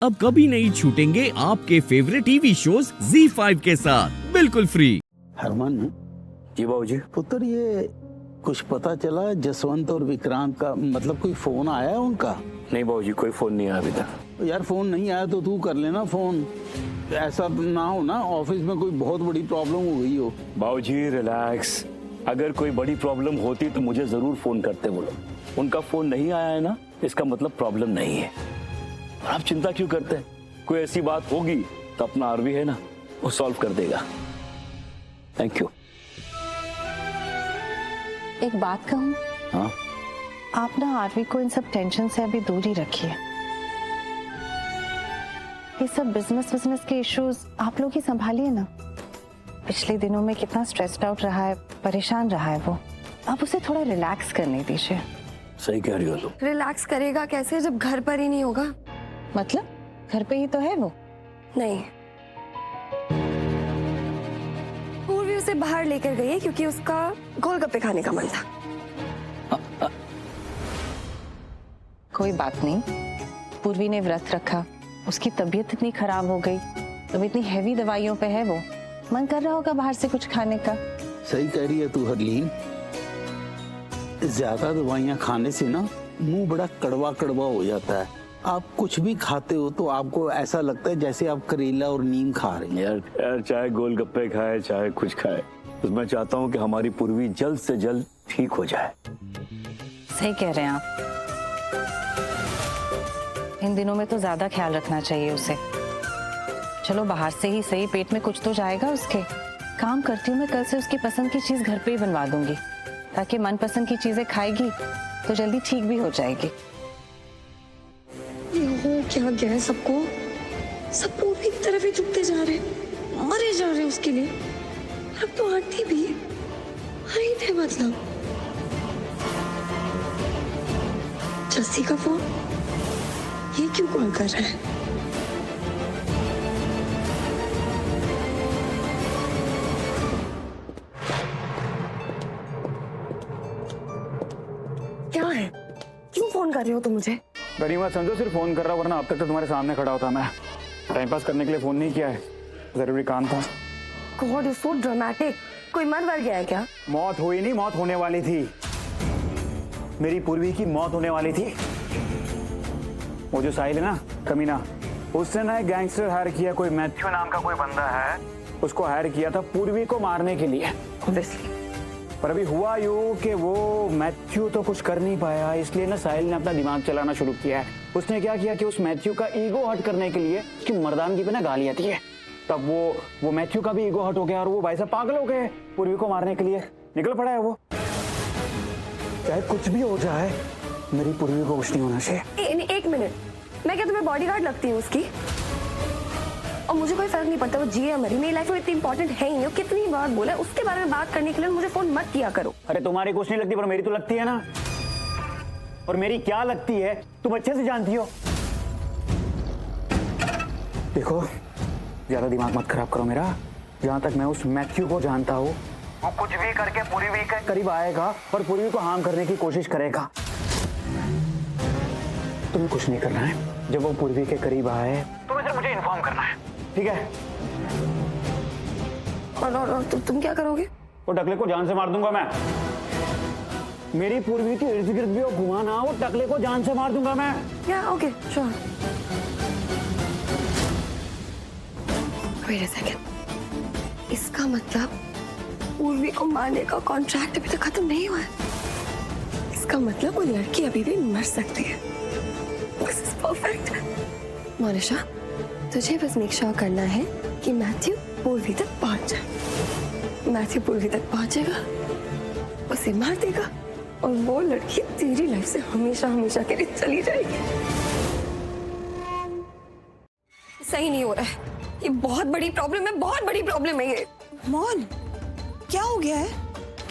अब कभी नहीं छूटेंगे आपके फेवरेट टीवी शोज ZEE5 के साथ बिल्कुल फ्री। हरमन, जी बाबूजी। पुत्र, ये कुछ पता चला जसवंत और विक्रांत का, मतलब कोई फोन आया है उनका? नहीं बाबूजी, कोई फोन नहीं आया अभी तक। यार फोन नहीं आया तो तू कर लेना फोन। ऐसा ना हो ना ऑफिस में कोई बहुत बड़ी प्रॉब्लम हो गई हो। बाबूजी रिलैक्स, अगर कोई बड़ी प्रॉब्लम होती तो मुझे जरूर फोन करते वो लोग। उनका फोन नहीं आया है ना, इसका मतलब प्रॉब्लम नहीं है। आप चिंता क्यों करते हैं? कोई ऐसी बात होगी तो अपना आरवी है ना, वो सॉल्व कर देगा। Thank you. एक बात कहूं? हाँ? आप ना आरवी को इन सब टेंशन से अभी दूर ही रखिए। ये सब बिजनेस के इश्यूज आप लोग ही संभालिए ना। पिछले दिनों में कितना स्ट्रेस्ड आउट रहा है, परेशान रहा है वो। आप उसे थोड़ा रिलैक्स करने दीजिए। सही कह रही हो तुम। रिलैक्स करेगा कैसे जब घर पर ही नहीं होगा? मतलब घर पे ही तो है वो। नहीं, पूर्वी उसे बाहर लेकर गई है क्योंकि उसका गोलगप्पे खाने का मन था। कोई बात नहीं, पूर्वी ने व्रत रखा, उसकी तबीयत इतनी खराब हो गई, अब इतनी हैवी दवाइयों पे है वो, मन कर रहा होगा बाहर से कुछ खाने का। सही कह रही है तू हरलीन। ज्यादा दवाइयाँ खाने से ना मुंह बड़ा कड़वा कड़वा हो जाता है। आप कुछ भी खाते हो तो आपको ऐसा लगता है जैसे आप करेला और नीम खा रहे हैं। यार चाहे गोलगप्पे खाए चाहे कुछ खाए, तो मैं चाहता हूँ कि हमारी पूर्वी जल्द से जल्द ठीक हो जाए। सही कह रहे हैं आप। इन दिनों में तो ज्यादा ख्याल रखना चाहिए उसे। चलो बाहर से ही सही, पेट में कुछ तो जाएगा उसके। काम करती हूँ मैं, कल से उसकी पसंद की चीज घर पे ही बनवा दूंगी, ताकि मनपसंद की चीजें खाएगी तो जल्दी ठीक भी हो जाएगी। ये हो क्या गया है सबको? सब पूर्वी की तरफ ही झुकते जा रहे, मरे जा रहे उसके लिए। अब तो आंटी भी वही थे। मतलब जस्सी का फोन, ये क्यों कॉल कर रहा है? क्या है? क्यों फोन कर रहे हो तुम मुझे? गरिमा समझो, सिर्फ फोन कर रहा हूँ, वरना अब तक तो तुम्हारे सामने खड़ा होता। मैं टाइम पास करने के लिए फोन नहीं किया है, जरूरी काम था। God is so dramatic. कोई मर वर गया है क्या? मौत हुई नहीं, मौत होने वाली थी। मेरी पूर्वी की मौत होने वाली थी। वो जो साहिल है ना, कमीना, उसने ना एक गैंगस्टर हायर किया, कोई मैथ्यू नाम का कोई बंदा है, उसको हायर किया था पूर्वी को मारने के लिए। Obviously. पर अभी हुआ यूं कि वो मैथ्यू तो कुछ कर नहीं पाया, इसलिए ना साहिल ने अपना दिमाग चलाना शुरू किया है। उसने क्या किया कि उस मैथ्यू का ईगो हट करने के लिए उसकी मर्दानगी पे ना गाली आती है, तब वो मैथ्यू का भी ईगो हट हो गया और वो भाई साहब पागल हो गए, पूर्वी को मारने के लिए निकल पड़ा है वो। चाहे कुछ भी हो जाए, मेरी पूर्वी को कुछ नहीं होना चाहिए। एक मिनट, मैं क्या तुम्हें बॉडीगार्ड लगती हूँ उसकी? और मुझे कोई फर्क नहीं पड़ता वो जी या मरी, मेरी लाइफ में इतनी इंपॉर्टेंट है ही नहीं। कितनी बार बोला उसके बारे में बात करने के लिए मुझे फोन मत किया करो। अरे तुम्हारी कुछ नहीं लगती, पर मेरी तो लगती है ना। और मेरी क्या लगती है तुम अच्छे से जानती हो। देखो, ज्यादा दिमाग मत खराब करो मेरा। जहां तक मैं उस मैथ्यू को जानता हूँ, वो कुछ भी करके पूर्वी के करीब आएगा और पूर्वी को हार्म करने की कोशिश करेगा। तुम्हें कुछ नहीं करना है। जब वो पूर्वी के करीब आए तुम्हें सिर्फ मुझे इन्फॉर्म करना है, ठीक है? और तुम क्या करोगे? वो टकले को जान से मार दूंगा मैं। मेरी पूर्वी के इर्द गिर्द भी वो घुमाना, वो टकले को जान से मार दूंगा मैं। या okay sure. Wait a second, इसका मतलब पूर्वी को मारने का कॉन्ट्रैक्ट अभी तक खत्म नहीं हुआ है। इसका मतलब वो लड़की अभी भी मर सकती है। This is perfect. मोनिशा, तुझे बस मेक श्योर करना है कि मैथ्यू पूर्वी तक पहुंच जाए। मैथ्यू पूर्वी तक पहुंचेगा, उसे मार देगा और वो लड़की तेरी लाइफ से हमेशा हमेशा के लिए चली जाएगी। सही नहीं हो रहा है, ये बहुत बड़ी प्रॉब्लम है, बहुत बड़ी प्रॉब्लम है ये। मोन, क्या हो गया है?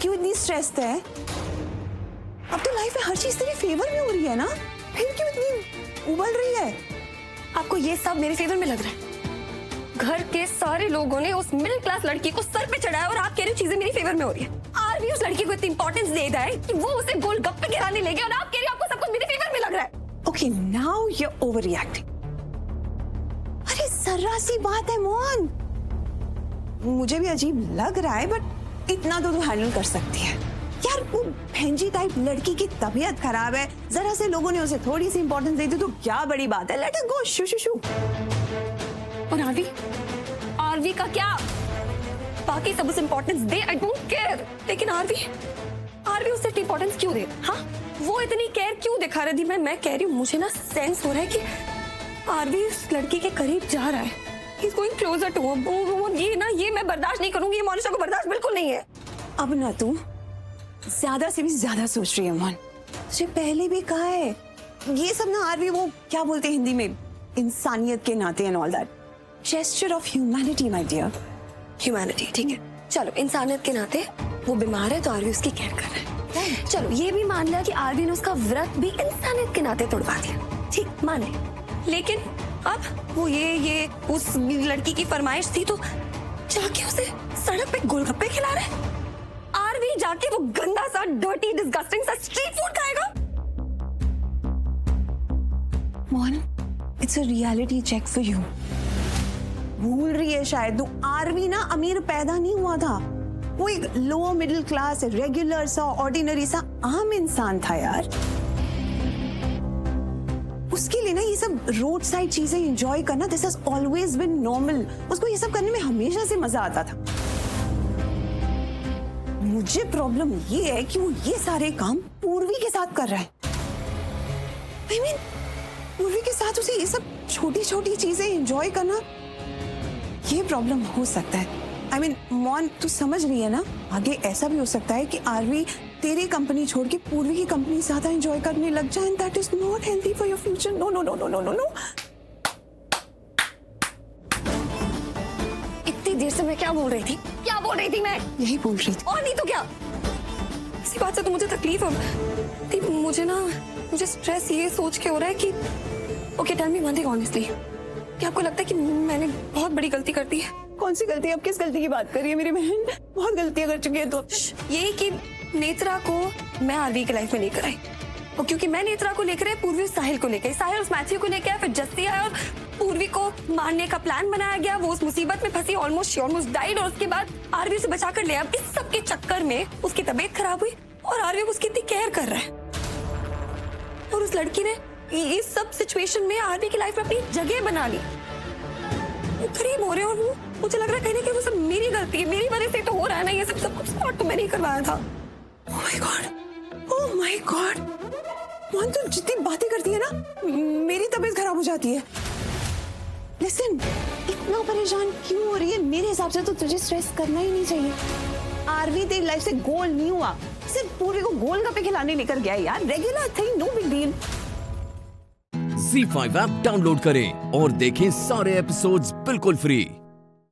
क्यों इतनी स्ट्रेस्ड है? अब तो लाइफ में हर चीज तेरे फेवर में हो रही है ना, फिर क्यों इतनी उबल रही है? आपको ये सब मेरे फेवर में लग रहा है? घर के सारे लोगों ने उस मिडिल क्लास लड़की को सर पे चढ़ाया और आप कह रहे हो चीजें मेरी फेवर में हो रही है। आरवी उस लड़की को इतनी इंपॉर्टेंस दे रहा है कि वो उसे गोलगप्पे खिलाने ले गया और आप कह रहे हो आपको सब कुछ मेरे फेवर में लग रहा है। Okay, now you're overreacting. सर्रासी बात है मोहन। मुझे भी अजीब लग रहा है बट इतना तो तू हैंडल कर सकती है यार। वो भेंजी टाइप लड़की की तबीयत खराब है, जरा से लोगों ने उसे थोड़ी सी इंपॉर्टेंस दे दी तो क्या बड़ी बात है। लेट इट गो, शू शू शू। और आरवी का क्या? बाकी सब उसे importance they, I don't care, लेकिन आरवी उसे इंपॉर्टेंस क्यों दे? हाँ, वो इतनी केयर क्यों दिखा रही थी? मैं कह रही हूँ, मुझे ना सेंस हो रहा है कि आरवी उस लड़की के करीब जा रहा है। He's going closer to her। ये मैं बर्दाश्त नहीं करूंगी, ये मोनिशा को बर्दाश्त बिल्कुल नहीं है। अब ना तू ज्यादा से भी ज्यादा सोच रही है मोहन। तुझे पहले भी कहा है ये सब ना आरवी, वो क्या बोलते हैं हिंदी में, इंसानियत के नाते and all that, gesture of humanity my dear. Humanity, ठीक है, चलो इंसानियत के नाते वो बीमार है तो आरवी उसकी केयर कर रहा है। चलो ये भी मान लिया कि आरवी ने उसका व्रत भी इंसानियत के नाते तोड़वा दिया, ठीक मान ले। लेकिन अब वो ये उस लड़की की फरमाइश थी तो जाके उसे सड़क पे गोलगप्पे खिला रहे हैं। आरवी जाके वो गंदा सा डर्टी डिस्गस्टिंग सा स्ट्रीट फूड खाएगा। Mohan, it's a reality check for you. भूल रही है शायद तू, आरवी ना अमीर पैदा नहीं हुआ था। वो एक लोअर मिडिल क्लास रेगुलर सा ऑर्डिनरी सा आम इंसान था यार। उसके लिए ना ये सब रोड साइड चीजें एंजॉय करना, this has always been normal. उसको ये सब करने में हमेशा से मजा आता था। मुझे प्रॉब्लम ये है कि वो ये सारे काम पूर्वी के साथ कर रहा है। I mean, पूर्वी के साथ उसे ये सब छोटी छोटी चीजें एंजॉय करना, ये प्रॉब्लम हो सकता है। I mean, मोहन तू समझ रही है ना, आगे ऐसा भी हो सकता है कि आरवी तेरी कंपनी छोड़ के पूर्वी की कंपनी ज्यादा एंजॉय करने लग जाए and that is not healthy for your future. No no no no no no no. इतनी देर से मैं क्या बोल रही थी? मैं यही बोल रही थी। और नहीं तो क्या। इसी बात से तो मुझे तकलीफ है। मुझे स्ट्रेस ये सोच के हो रहा है कि okay tell me one thing honestly, क्या आपको लगता है कि मैंने बहुत बड़ी गलती कर दी है? कौन सी गलती? अब किस गलती की बात कर रही है मेरी बहन? बहुत गलतियां कर चुकी है तो। यही कि नेत्रा को मैं आरवी की लाइफ में लेकर आई, और क्योंकि मैं नेत्रा को लेकर आई, पूर्वी साहिल को लेकर आई, साहिल उस मैथ्यू को लेकर आया, फिर जस्सी आया और पूर्वी को मारने का प्लान बनाया गया। वो उस मुसीबत में फंसी, ऑलमोस्ट डाइड, और उसके बाद आरवी उसे बचा कर ले। अब इस सब के चक्कर में उसकी तबीयत खराब हुई और आरवी उसकी इतनी केयर कर रहा है, और उस लड़की ने इस सब सिचुएशन में आरवी की लाइफ में अपनी जगह बना ली। वो करीब हो रहे हैं और मुझे लग रहा है कहीं ना कहीं वो सब मेरी गलती है, मेरी वजह से तो हो रहा है ना ये सब कुछ। स्पॉट तो मैंने ही करवाया था। ओह माय गॉड मोहन, तू जितनी बातें करती है ना मेरी तबीयत खराब हो जाती है। लिसन, इतना परेशान क्यों हो रही है? मेरे हिसाब से तो तुझे स्ट्रेस करना ही नहीं चाहिए। आरवी तेरी लाइफ से गोल नहीं हुआ, सिर्फ पूरी को गोलगप्पे खिलाने लेकर गया यार। Regular thing, no big deal. Z5 app download करें और देखें सारे एपिसोड्स बिल्कुल फ्री।